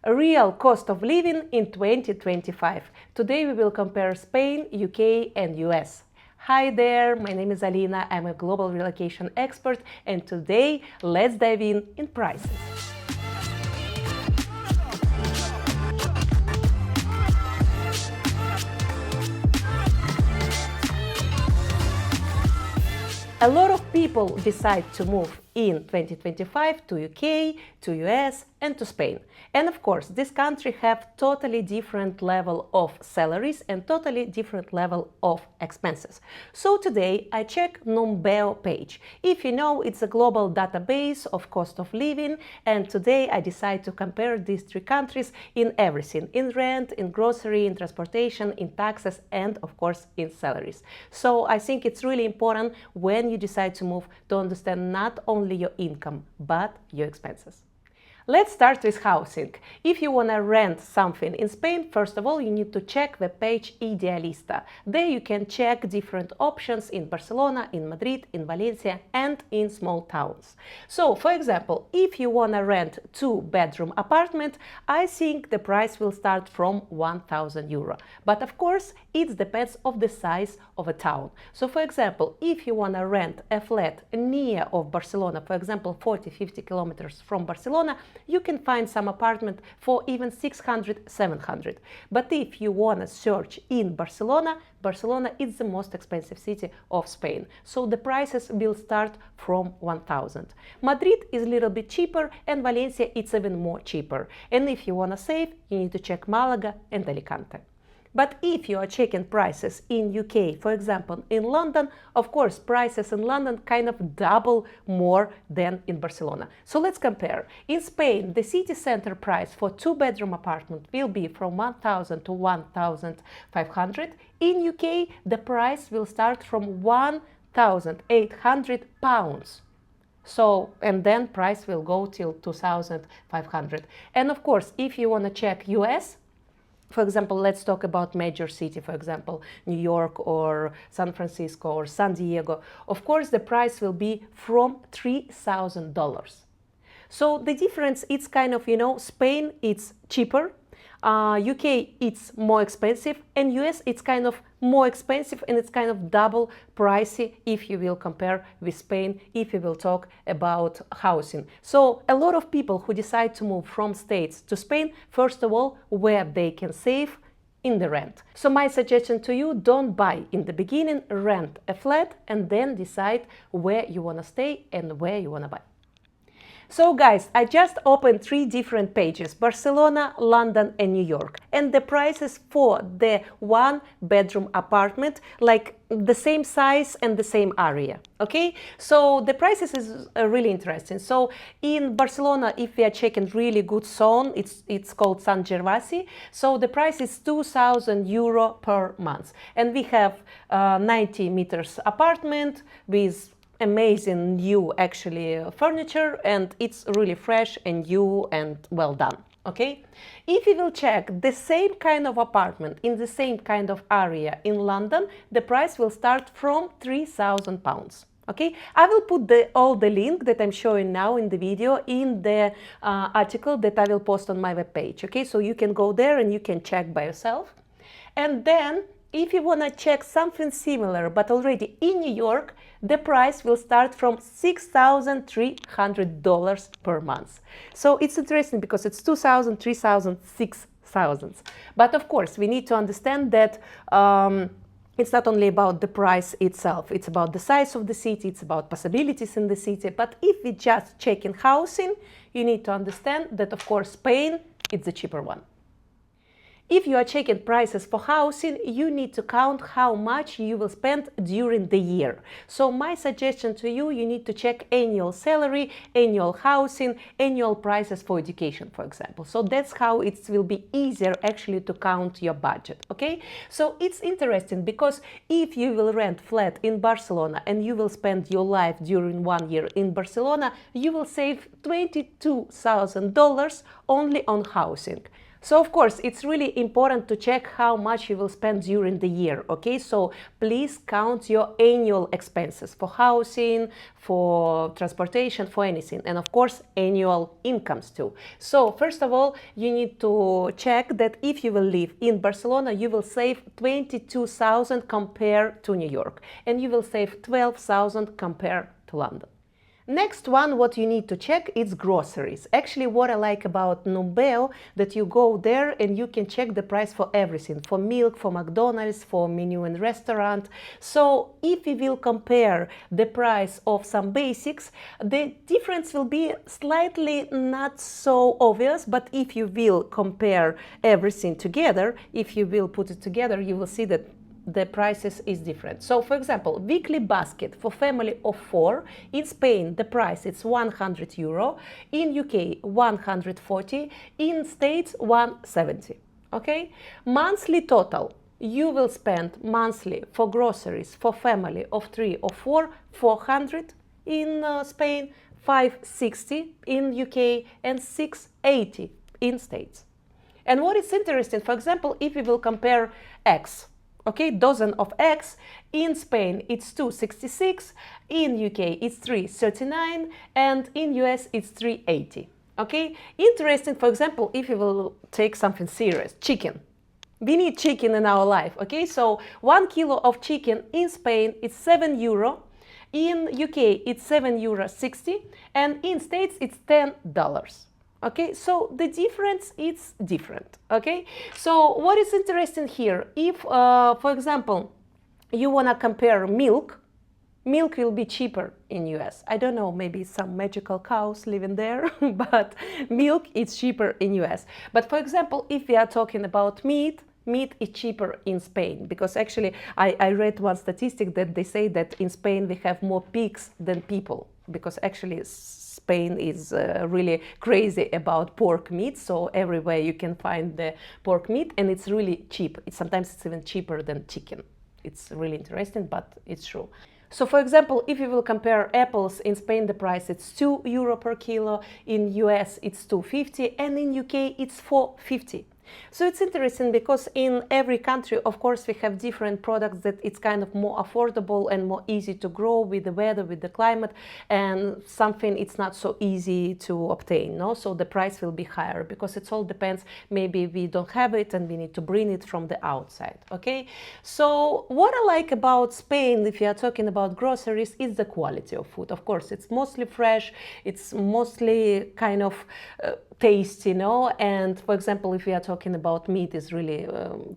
Real cost of living in 2025. Today we will compare Spain, UK and US. Hi there, my name is Alina, I'm a global relocation expert, and today let's dive in prices. A lot of people decide to move in 2025 to UK, to US and to Spain. And of course, this country have totally different level of salaries and totally different level of expenses. So today I check Numbeo page. If you know, it's a global database of cost of living, and today I decide to compare these three countries in everything, in rent, in grocery, in transportation, in taxes and of course in salaries. So I think it's really important when you decide to move to understand not only your income but your expenses. Let's start with housing. If you want to rent something in Spain, first of all, you need to check the page Idealista. There you can check different options in Barcelona, in Madrid, in Valencia and in small towns. So, for example, if you want to rent 2-bedroom apartment, I think the price will start from 1,000 euro. But of course, it depends on the size of a town. So, for example, if you want to rent a flat near of Barcelona, for example, 40-50 kilometers from Barcelona, you can find some apartment for even 600, 700. But if you want to search in Barcelona, Barcelona is the most expensive city of Spain. So the prices will start from 1,000. Madrid is a little bit cheaper and Valencia it's even more cheaper. And if you want to save, you need to check Malaga and Alicante. But if you are checking prices in UK, for example, in London, of course, prices in London kind of double more than in Barcelona. So let's compare. In Spain, the city center price for 2-bedroom apartment will be from 1,000 to 1,500. In UK, the price will start from 1,800 pounds. So, and then price will go till 2,500. And of course, if you want to check US, for example, let's talk about major city, for example, New York or San Francisco or San Diego. Of course, the price will be from $3,000. So the difference, it's kind of, Spain, it's cheaper. UK, it's more expensive, and US, it's kind of more expensive and it's kind of double pricey if you will compare with Spain, if you will talk about housing. So a lot of people who decide to move from States to Spain, first of all, where they can save in the rent. So my suggestion to you, don't buy in the beginning, rent a flat and then decide where you want to stay and where you want to buy. So guys, I just opened 3 different pages, Barcelona, London and New York. And the prices for the 1-bedroom apartment, like the same size and the same area, okay? So the prices is really interesting. So in Barcelona, if we are checking really good zone, it's called San Gervasi. So the price is 2,000 euro per month. And we have 90 meters apartment with amazing new furniture, and it's really fresh and new and well done. Okay, if you will check the same kind of apartment in the same kind of area in London, the price will start from 3,000 pounds. Okay, I will put all the link that I'm showing now in the video in the article that I will post on my webpage. Okay, so you can go there and you can check by yourself. And then if you want to check something similar but already in New York, the price will start from $6,300 per month. So it's interesting because it's 2,000, 3,000, 6,000. But of course, we need to understand that it's not only about the price itself, it's about the size of the city, it's about possibilities in the city. But if we just check in housing, you need to understand that, of course, Spain, it's the cheaper one. If you are checking prices for housing, you need to count how much you will spend during the year. So my suggestion to you, you need to check annual salary, annual housing, annual prices for education, for example. So that's how it will be easier actually to count your budget, okay? So it's interesting because if you will rent flat in Barcelona and you will spend your life during 1 year in Barcelona, you will save $22,000 only on housing. So of course, it's really important to check how much you will spend during the year, okay? So please count your annual expenses for housing, for transportation, for anything, and of course, annual incomes too. So first of all, you need to check that if you will live in Barcelona, you will save 22,000 compared to New York, and you will save 12,000 compared to London. Next one, what you need to check is groceries. Actually, what I like about Numbeo, that you go there and you can check the price for everything, for milk, for McDonald's, for menu in restaurant. So if we will compare the price of some basics, the difference will be slightly not so obvious, but if you will compare everything together, if you will put it together, you will see that the prices is different. So for example, weekly basket for family of 4 in Spain, the price is €100, in UK 140, in States 170. Okay, monthly total, you will spend monthly for groceries for family of 3 or 4, 400 in Spain, 560 in UK, and 680 in States. And what is interesting, for example, if we will compare eggs, okay, dozen of eggs, in Spain it's 266, in UK it's 339, and in US it's 380. Okay, interesting, for example, if you will take something serious, chicken. We need chicken in our life, okay, so 1 kilo of chicken in Spain is €7, in UK it's €7.60, and in States it's $10. Okay, so the difference is different. Okay, so what is interesting here, if for example you want to compare milk will be cheaper in US. I don't know, maybe some magical cows living there, but milk is cheaper in US. But for example, if we are talking about meat is cheaper in Spain, because actually I read one statistic that they say that in Spain we have more pigs than people, because actually Spain is really crazy about pork meat, so everywhere you can find the pork meat, and it's really cheap. Sometimes it's even cheaper than chicken. It's really interesting, but it's true. So for example, if you will compare apples, in Spain the price is €2 per kilo, in US it's 250, and in UK it's 450. So it's interesting because in every country, of course, we have different products that it's kind of more affordable and more easy to grow with the weather, with the climate, and something it's not so easy to obtain, no? So the price will be higher because it all depends. Maybe we don't have it and we need to bring it from the outside, okay? So what I like about Spain, if you are talking about groceries, is the quality of food. Of course, it's mostly fresh, it's mostly kind of tasty, no? And for example, if we are talking about meat, is really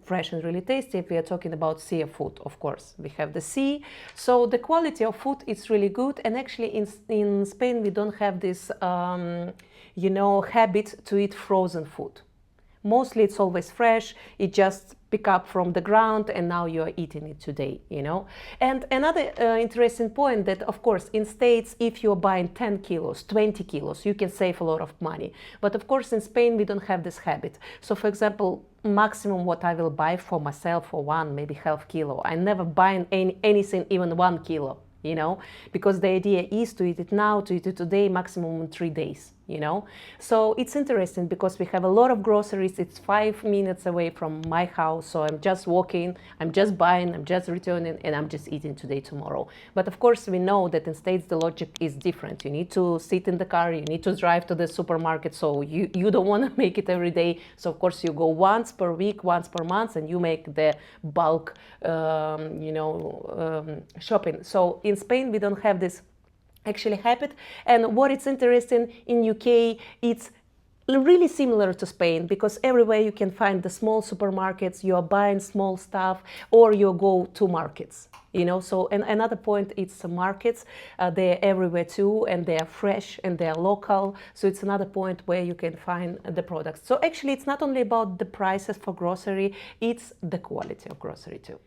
fresh and really tasty. If we are talking about seafood, of course, we have the sea. So the quality of food is really good. And actually in Spain, we don't have this, habit to eat frozen food. Mostly it's always fresh, it just pick up from the ground and now you're eating it today, And another interesting point that, of course, in States, if you're buying 10 kilos, 20 kilos, you can save a lot of money. But of course, in Spain, we don't have this habit. So for example, maximum what I will buy for myself for one, maybe half kilo. I never buy anything even 1 kilo, because the idea is to eat it now, to eat it today, maximum in 3 days. So it's interesting because we have a lot of groceries. It's 5 minutes away from my house, so I'm just walking, I'm just buying, I'm just returning, and I'm just eating today, tomorrow. But of course, we know that in States the logic is different. You need to sit in the car, you need to drive to the supermarket, so you don't want to make it every day. So of course you go once per week, once per month, and you make the bulk, shopping. So in Spain we don't have this actually habit. And what is interesting in UK, it's really similar to Spain, because everywhere you can find the small supermarkets, you are buying small stuff, or you go to markets, So, and another point, it's the markets, they're everywhere too, and they are fresh and they are local. So it's another point where you can find the products. So actually, it's not only about the prices for grocery, it's the quality of grocery too.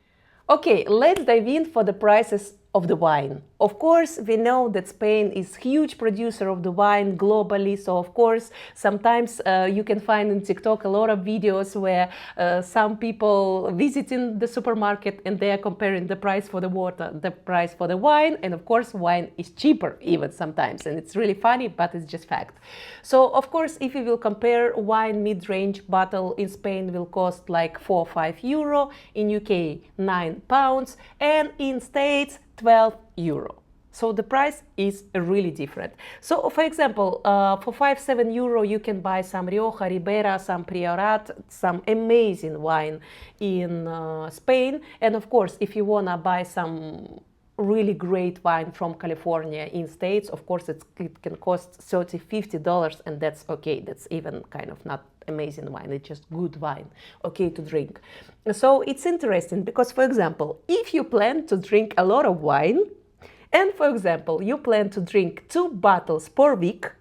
Okay, let's dive in for the prices of the wine. Of course, we know that Spain is huge producer of the wine globally, so of course sometimes you can find in TikTok a lot of videos where some people visiting the supermarket and they are comparing the price for the water, the price for the wine, and of course wine is cheaper even sometimes, and it's really funny, but it's just fact. So of course, if you will compare, wine mid-range bottle in Spain will cost like 4 or 5 euro, in UK 9 pounds, and in States 12 euro. So the price is really different. So for example, for 5-7 euro you can buy some Rioja, Ribera, some Priorat, some amazing wine in Spain. And of course, if you wanna buy some really great wine from California in States, of course it can cost $30-50, and that's okay. That's even kind of not amazing wine, it's just good wine, okay to drink. So it's interesting because, for example, if you plan to drink a lot of wine, and for example you plan to drink 2 bottles per week,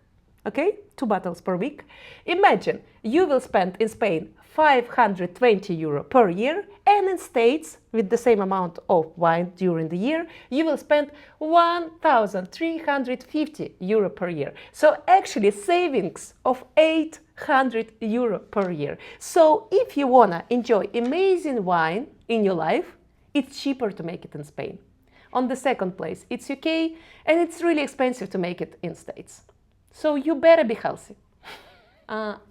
okay, 2 bottles per week, imagine you will spend in Spain 520 euro per year, and in States with the same amount of wine during the year you will spend 1,350 euro per year. So actually savings of 800 euro per year. So if you wanna enjoy amazing wine in your life, it's cheaper to make it in Spain. On the second place, it's UK, and it's really expensive to make it in States. So you better be healthy.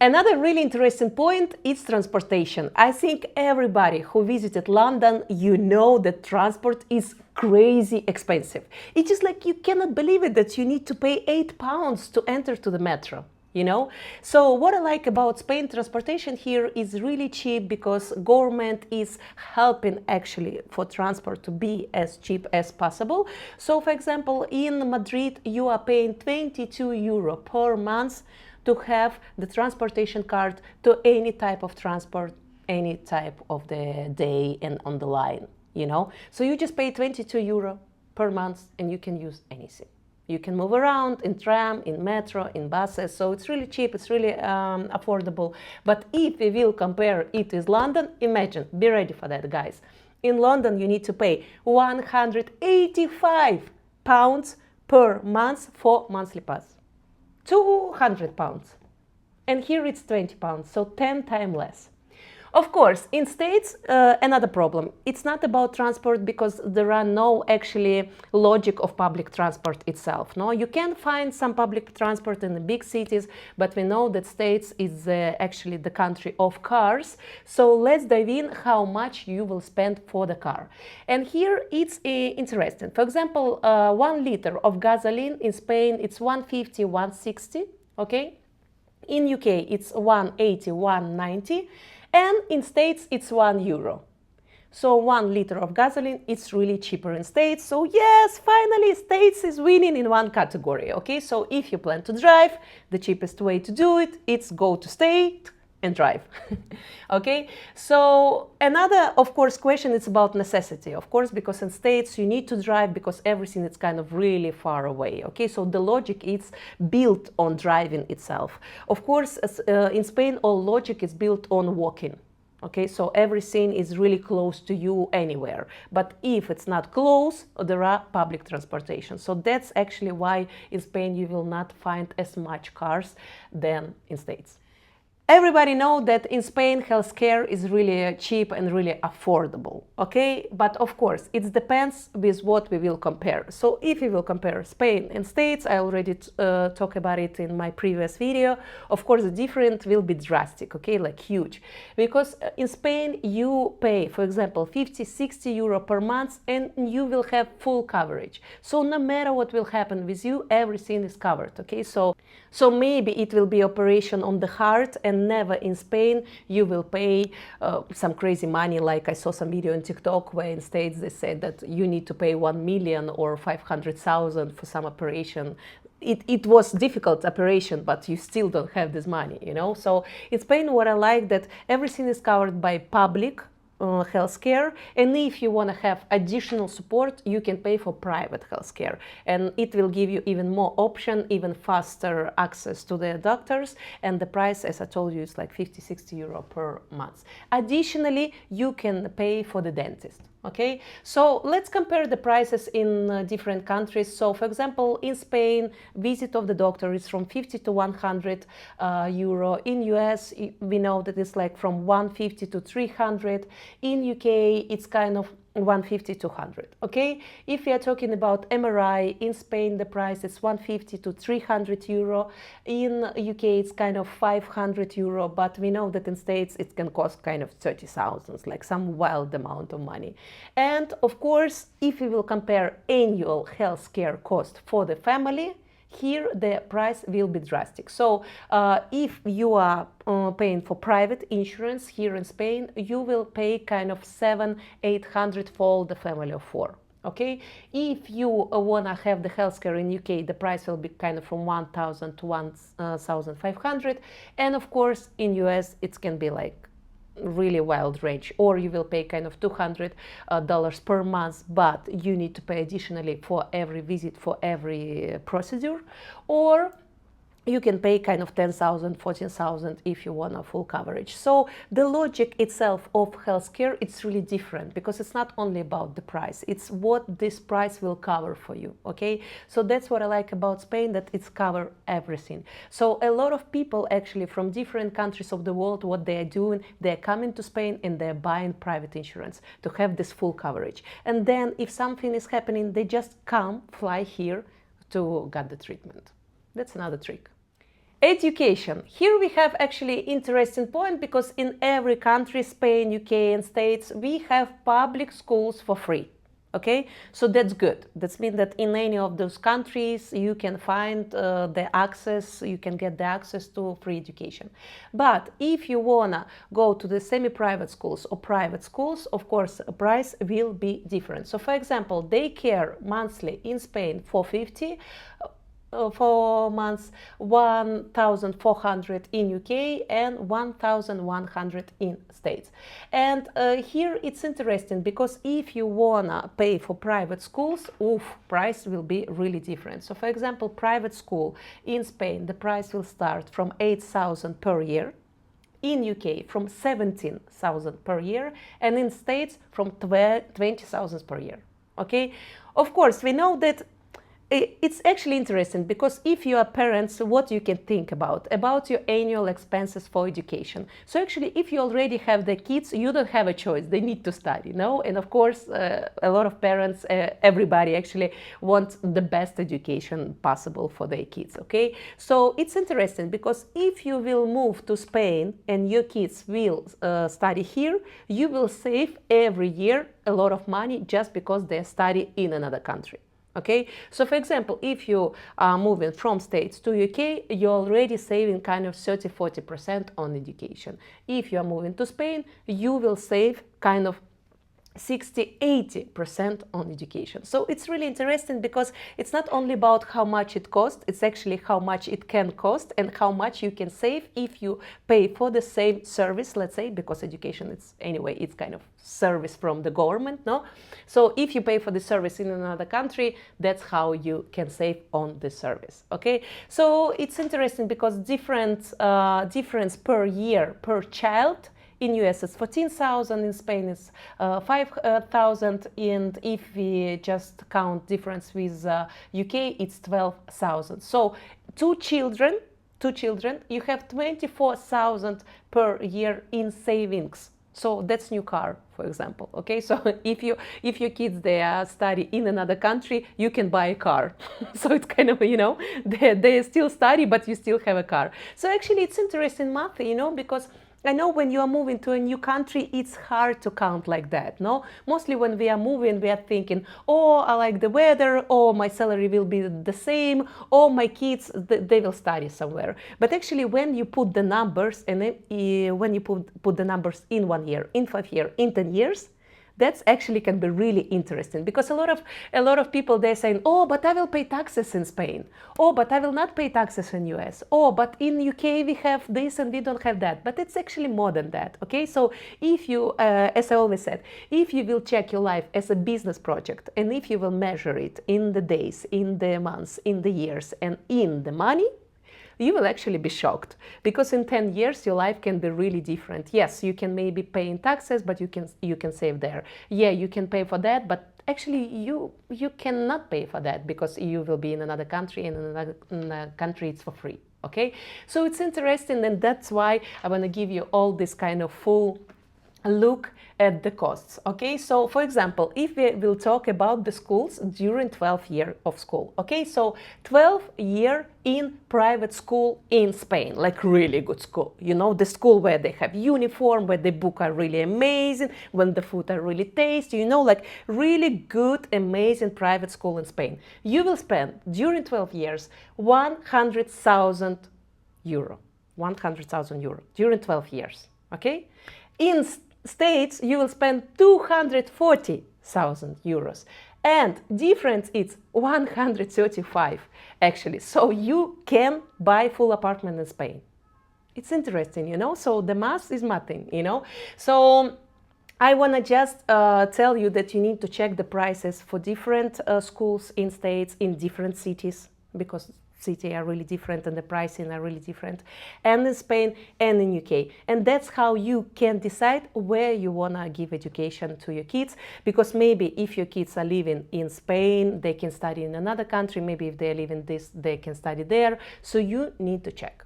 Another really interesting point is transportation. I think everybody who visited London, you know that transport is crazy expensive. It's just like you cannot believe it that you need to pay 8 pounds to enter to the metro. You know, so what I like about Spain, transportation here is really cheap because government is helping actually for transport to be as cheap as possible. So for example, in Madrid you are paying 22 euro per month to have the transportation card to any type of transport, any type of the day and on the line, you know. So you just pay 22 euro per month and you can use anything. You can move around in tram, in metro, in buses, so it's really cheap, it's really affordable. But if we will compare it with London, imagine, be ready for that, guys. In London you need to pay 185 pounds per month for monthly pass. 200 pounds. And here it's 20 pounds, so 10 times less. Of course, in States, another problem. It's not about transport because there are no actually logic of public transport itself. No, you can find some public transport in the big cities, but we know that States is actually the country of cars. So let's dive in how much you will spend for the car. And here it's interesting. For example, 1 liter of gasoline in Spain, it's 150, 160, okay? In UK, it's 180, 190. And in States, it's 1 euro. So 1 liter of gasoline, it's really cheaper in States. So yes, finally, States is winning in one category, okay? So if you plan to drive, the cheapest way to do it, it's go to state and drive, okay? So another, of course, question is about necessity, of course, because in States you need to drive because everything is kind of really far away, okay? So the logic is built on driving itself. Of course, in Spain, all logic is built on walking, okay? So everything is really close to you anywhere. But if it's not close, there are public transportation. So that's actually why in Spain you will not find as much cars than in States. Everybody knows that in Spain healthcare is really cheap and really affordable, okay? But of course, it depends with what we will compare. So if we will compare Spain and States, I already talked about it in my previous video. Of course, the difference will be drastic, okay, like huge. Because in Spain, you pay, for example, 50-60 euro per month and you will have full coverage. So no matter what will happen with you, everything is covered, okay? So maybe it will be operation on the heart, and never in Spain you will pay some crazy money, like I saw some video on TikTok where in States they said that you need to pay 1 million or 500,000 for some operation. It was difficult operation, but you still don't have this money, you know? So in Spain, what I like that everything is covered by public healthcare, and if you want to have additional support, you can pay for private healthcare, and it will give you even more option, even faster access to the doctors, and the price, as I told you, is like 50-60 euro per month. Additionally, you can pay for the dentist. Okay, so let's compare the prices in different countries. So, for example, in Spain, visit of the doctor is from 50 to 100 euro. In US, we know that it's like from 150 to 300. In UK, it's kind of 150 to 100. Okay, if we are talking about MRI in Spain, the price is 150 to 300 euro. In UK, it's kind of 500 euro, but we know that in States it can cost kind of 30,000, like some wild amount of money. And of course, if we will compare annual healthcare cost for the family, here the price will be drastic. So if you are paying for private insurance here in Spain, you will pay kind of 700-800 for the family of 4. Okay, if you want to have the healthcare in UK, the price will be kind of from 1,000 to 1,500, and of course in US it can be like really wild range, or you will pay kind of $200 per month, but you need to pay additionally for every visit, for every procedure, or you can pay kind of 10,000, 14,000 if you want a full coverage. So the logic itself of healthcare, it's really different, because it's not only about the price, it's what this price will cover for you. Okay, so that's what I like about Spain, that it's cover everything. So a lot of people actually from different countries of the world, what they are doing, they're coming to Spain and they're buying private insurance to have this full coverage. And then if something is happening, they just fly here to get the treatment. That's another trick. Education. Here we have actually interesting point, because in every country, Spain, UK and States, we have public schools for free. Okay, so that's good. That means that in any of those countries you can find the access, you can get the access to free education. But if you wanna go to the semi-private schools or private schools, of course, the price will be different. So for example, daycare monthly in Spain 450, 4 months, 1,400 in UK and 1,100 in States. And here it's interesting, because if you wanna pay for private schools, price will be really different. So for example, private school in Spain, the price will start from 8,000 per year. In UK from 17,000 per year, and in States from 20,000 per year. Okay, of course we know that it's actually interesting, because if you are parents, what you can think about your annual expenses for education. So actually, if you already have the kids, you don't have a choice. They need to study, no? And of course, a lot of parents, everybody actually wants the best education possible for their kids, okay? So it's interesting, because if you will move to Spain and your kids will study here, you will save every year a lot of money just because they study in another country. Okay, so for example, if you are moving from States to UK, you're already saving kind of 30-40% on education. If you are moving to Spain, you will save kind of 60-80% on education. So it's really interesting, because it's not only about how much it costs, it's actually how much it can cost and how much you can save if you pay for the same service, let's say, because education, it's kind of service from the government, no? So if you pay for the service in another country, that's how you can save on the service. Okay, so it's interesting, because difference per year per child. In US it's 14,000, in Spain it's 5,000, and if we just count difference with UK, it's 12,000. So two children, you have 24,000 per year in savings. So that's new car, for example. Okay, so if your kids they study in another country, you can buy a car. So it's kind of, they still study, but you still have a car. So actually it's interesting math, because I know when you are moving to a new country, it's hard to count like that, no? Mostly when we are moving, we are thinking, oh, I like the weather, oh, my salary will be the same, oh, my kids, they will study somewhere. But actually, when you put the numbers, and when you put the numbers in 1 year, in 5 years, in 10 years, That's actually can be really interesting, because a lot of people, they're saying, oh, but I will pay taxes in Spain. Oh, but I will not pay taxes in US. Oh, but in UK we have this and we don't have that. But it's actually more than that. Okay, so if you, as I always said, if you will check your life as a business project, and if you will measure it in the days, in the months, in the years, and in the money, you will actually be shocked, because in 10 years your life can be really different. Yes, you can maybe pay in taxes, but you can save there. Yeah, you can pay for that, but actually you cannot pay for that, because you will be in another country, and in another country it's for free. Okay, so it's interesting, and that's why I want to give you all this kind of full look at the costs. Okay, so for example, if we will talk about the schools during 12 year of school. Okay, so 12 year in private school in Spain, like really good school, you know, the school where they have uniform, where the book are really amazing, when the food are really tasty, you know, like really good, amazing private school in Spain. You will spend during 12 years 100,000 euro, 100,000 euro during 12 years. Okay, in States, you will spend 240,000 euros, and difference is 135 actually. So you can buy full apartment in Spain. It's interesting, you know, so the math is mathing, you know. So I want to just tell you that you need to check the prices for different schools in States, in different cities, because cities are really different and the pricing are really different, and in Spain and in UK. And that's how you can decide where you want to give education to your kids, because maybe if your kids are living in Spain, they can study in another country. Maybe if they live in this, they can study there. So you need to check.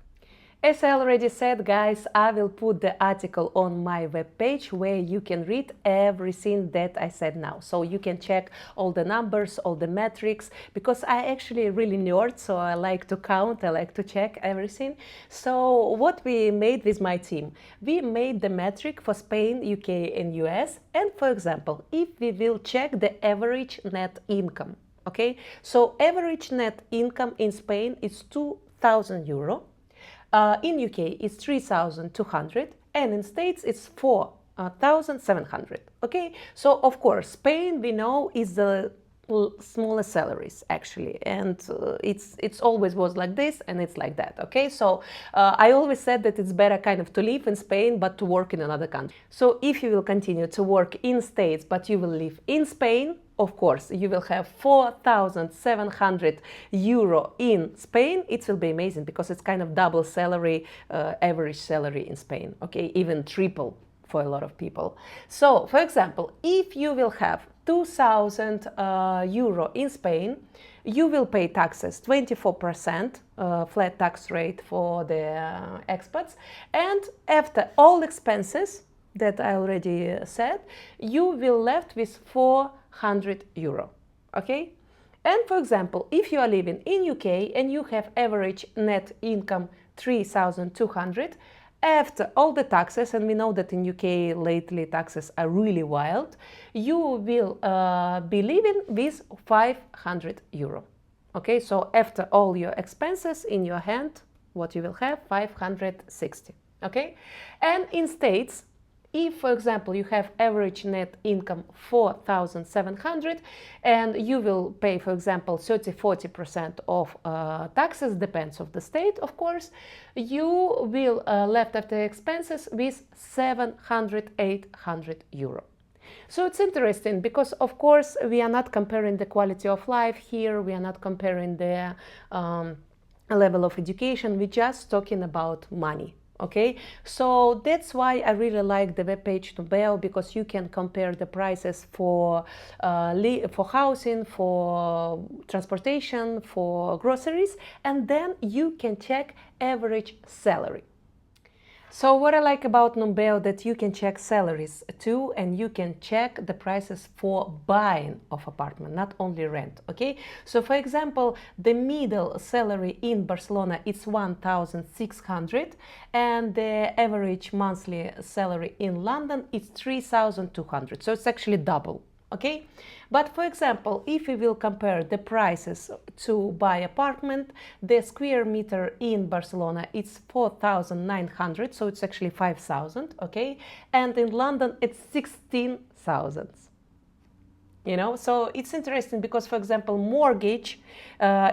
As I already said, guys, I will put the article on my webpage where you can read everything that I said now. So you can check all the numbers, all the metrics, because I actually really nerd, so I like to count, I like to check everything. So what we made with my team, we made the metric for Spain, UK and US. And for example, if we will check the average net income, okay? So average net income in Spain is 2,000 euro. In UK it's 3,200, and in States it's 4,700. Okay, so of course Spain, we know, is the smaller salaries actually, and it's always was like this, and it's like that. Okay, so I always said that it's better kind of to live in Spain but to work in another country. So if you will continue to work in States but you will live in Spain, of course you will have 4,700 euro in Spain. It will be amazing, because it's kind of double salary, average salary in Spain. Okay, even triple for a lot of people. So for example, if you will have 2,000 euro in Spain, you will pay taxes 24%, flat tax rate for the expats, and after all expenses that I already said, you will left with 400 euro. Okay, and for example, if you are living in UK and you have average net income 3,200, after all the taxes, and we know that in UK lately taxes are really wild, you will be living with 500 euro. Okay, so after all your expenses in your hand, what you will have, 560. Okay, and in States, if, for example, you have average net income 4,700 and you will pay, for example, 30–40% of taxes, depends of the state, of course, you will left after expenses with 700–800 euro. So it's interesting, because of course we are not comparing the quality of life here, we are not comparing the level of education, we're just talking about money. Okay, so that's why I really like the webpage Numbeo, because you can compare the prices for housing, for transportation, for groceries, and then you can check average salary. So what I like about Numbeo, that you can check salaries too, and you can check the prices for buying of apartment, not only rent. Okay, so for example, the middle salary in Barcelona is 1,600, and the average monthly salary in London is 3,200. So it's actually double. Okay, but for example, if we will compare the prices to buy apartment, the square meter in Barcelona it's 4,900, so it's actually 5,000, okay, and in London it's 16,000. You know, so it's interesting because, for example, mortgage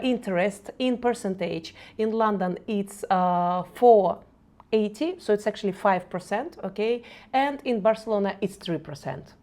interest in percentage in London it's 480, so it's actually 5%, okay, and in Barcelona it's 3%.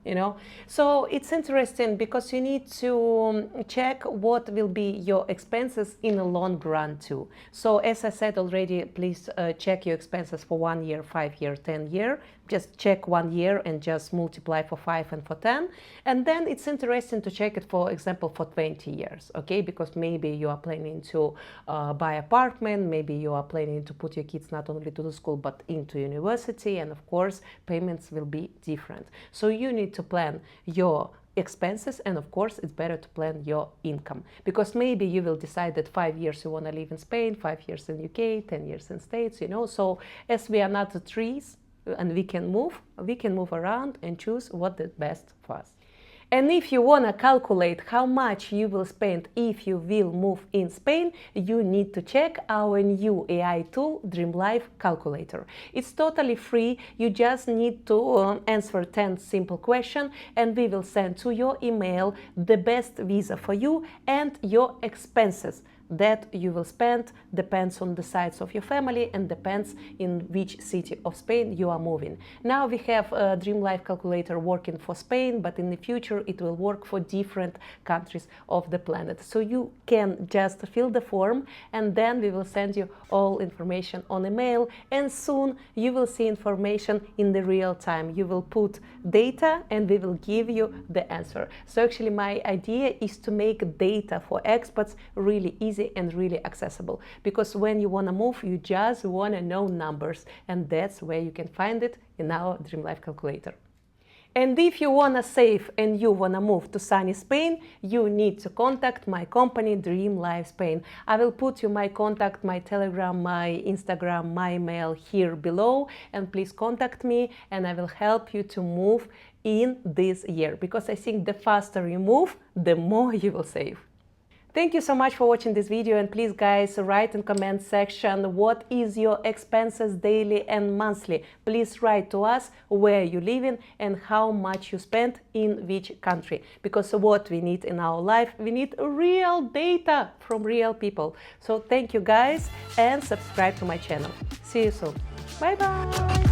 You know, so it's interesting because you need to check what will be your expenses in the long run too. So as I said already, please check your expenses for 1 year, 5 year, 10 year. Just check 1 year and just multiply for 5 and for 10, and then it's interesting to check it, for example, for 20 years, okay, because maybe you are planning to buy apartment, maybe you are planning to put your kids not only to the school but into university, and of course payments will be different. So you need to plan your expenses, and of course it's better to plan your income, because maybe you will decide that 5 years you want to live in Spain, 5 years in UK, 10 years in States, you know. So as we are not the trees and we can move around and choose what is best for us. And if you want to calculate how much you will spend if you will move in Spain, you need to check our new AI tool, DreamLife Calculator. It's totally free. You just need to answer 10 simple questions, and we will send to your email the best visa for you, and your expenses that you will spend depends on the size of your family and depends in which city of Spain you are moving. Now we have a DreamLife calculator working for Spain, but in the future it will work for different countries of the planet. So you can just fill the form, and then we will send you all information on email, and soon you will see information in the real time. You will put data and we will give you the answer. So actually my idea is to make data for expats really easy and really accessible, because when you want to move you just want to know numbers, and that's where you can find it in our DreamLife calculator. And if you want to save and you want to move to sunny Spain, you need to contact my company DreamLife Spain. I will put you my contact, my Telegram, my Instagram, my email here below, and please contact me and I will help you to move in this year, because I think the faster you move, the more you will save. Thank you so much for watching this video, and please guys write in comment section what is your expenses daily and monthly. Please write to us where you live in and how much you spend in which country, because what we need in our life, we need real data from real people. So thank you guys, and subscribe to my channel. See you soon. Bye bye.